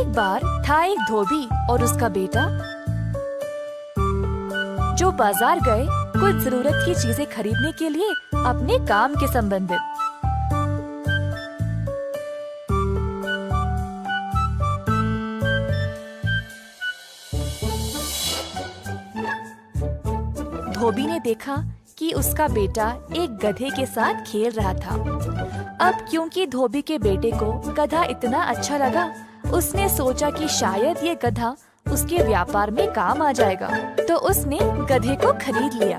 एक बार था एक धोबी और उसका बेटा जो बाजार गए कुछ जरूरत की चीजें खरीदने के लिए अपने काम के संबंधित। धोबी ने देखा कि उसका बेटा एक गधे के साथ खेल रहा था। अब क्योंकि धोबी के बेटे को गधा इतना अच्छा लगा, उसने सोचा कि शायद ये गधा उसके व्यापार में काम आ जाएगा, तो उसने गधे को खरीद लिया।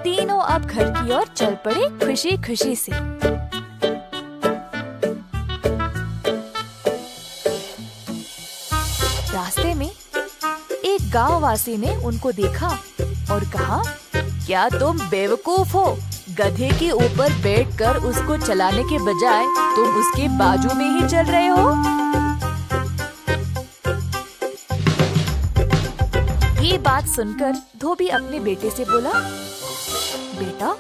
तीनों अब घर की ओर चल पड़े खुशी खुशी से। रास्ते में एक गांव वासी ने उनको देखा और कहा, क्या तुम बेवकूफ हो? गधे के ऊपर बैठकर उसको चलाने के बजाय तुम उसके बाजू में ही चल रहे हो। ये बात सुनकर धोबी अपने बेटे से बोला, बेटा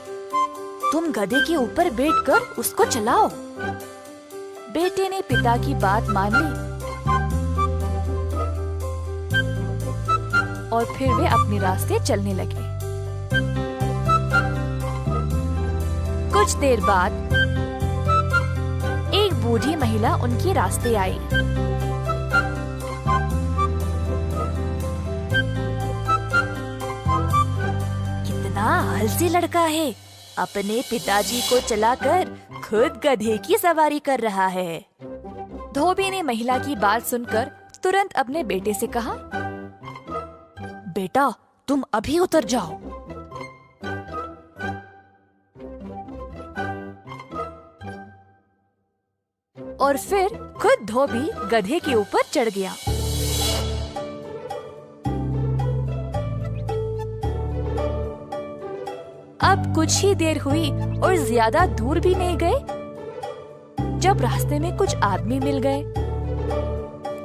तुम गधे के ऊपर बैठकर उसको चलाओ। बेटे ने पिता की बात मान ली और फिर वे अपने रास्ते चलने लगे। कुछ देर बाद एक बूढ़ी महिला उनके रास्ते आई। कितना आलसी लड़का है, अपने पिताजी को चलाकर खुद गधे की सवारी कर रहा है। धोबी ने महिला की बात सुनकर तुरंत अपने बेटे से कहा, बेटा तुम अभी उतर जाओ। और फिर खुद धोबी गधे के ऊपर चढ़ गया। अब कुछ ही देर हुई और ज्यादा दूर भी नहीं गए जब रास्ते में कुछ आदमी मिल गए।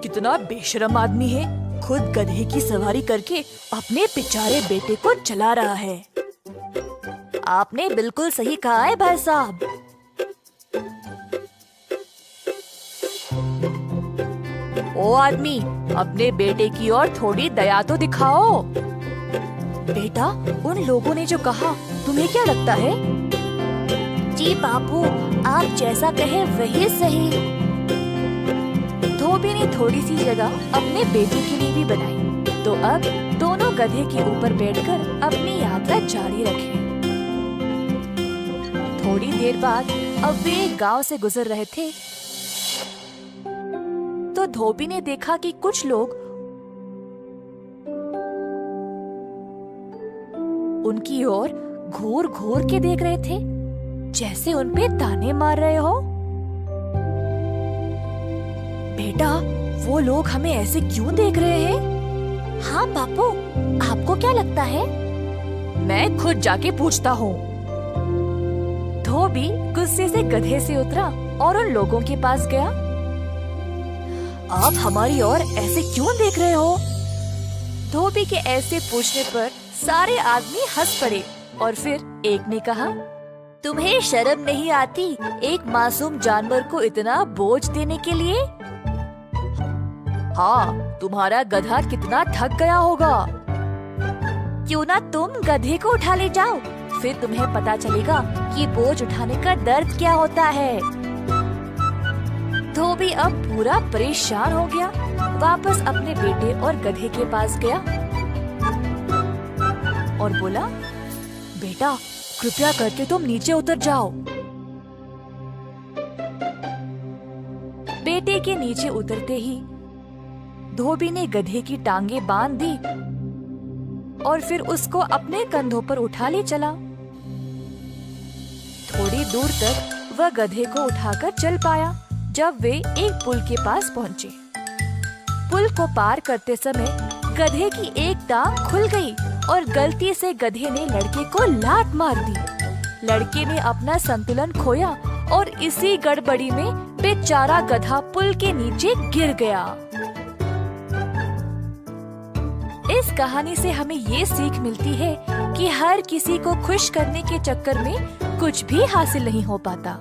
कितना बेशरम आदमी है, खुद गधे की सवारी करके अपने बेचारे बेटे को चला रहा है। आपने बिल्कुल सही कहा है भाई साहब। ओ आदमी, अपने बेटे की ओर थोड़ी दया तो दिखाओ। बेटा, उन लोगों ने जो कहा तुम्हें क्या लगता है? जी बापू, आप जैसा कहे वही सही। धोबी ने थोड़ी सी जगह अपने बेटे के लिए भी बनाई, तो अब दोनों गधे के ऊपर बैठकर अपनी यात्रा जारी रखे। थोड़ी देर बाद अब वे एक गांव से गुजर रहे थे, तो धोबी ने देखा कि कुछ लोग उनकी ओर घूर घूर के देख रहे थे, जैसे उन पे ताने मार रहे हो। बेटा, वो लोग हमें ऐसे क्यों देख रहे हैं? हाँ बापू, आपको क्या लगता है? मैं खुद जाके पूछता हूँ। धोबी गुस्से से गधे से उतरा और उन लोगों के पास गया। आप हमारी ओर ऐसे क्यों देख रहे हो? धोबी के ऐसे पूछने पर सारे आदमी हंस पड़े और फिर एक ने कहा, तुम्हें शर्म नहीं आती एक मासूम जानवर को इतना बोझ देने के लिए? हाँ, तुम्हारा गधा कितना थक गया होगा। क्यों ना तुम गधे को उठा ले जाओ, फिर तुम्हें पता चलेगा कि बोझ उठाने का दर्द क्या होता है। धोबी अब पूरा परेशान हो गया, वापस अपने बेटे और गधे के पास गया और बोला, बेटा कृपया करके तुम नीचे उतर जाओ। बेटे के नीचे उतरते ही धोबी ने गधे की टांगे बांध दी और फिर उसको अपने कंधों पर उठा ले चला। थोड़ी दूर तक वह गधे को उठाकर चल पाया जब वे एक पुल के पास पहुँचे। पुल को पार करते समय गधे की एक टांग खुल गई और गलती से गधे ने लड़के को लात मार दी। लड़के ने अपना संतुलन खोया और इसी गड़बड़ी में बेचारा गधा पुल के नीचे गिर गया। इस कहानी से हमें ये सीख मिलती है कि हर किसी को खुश करने के चक्कर में कुछ भी हासिल नहीं हो पाता।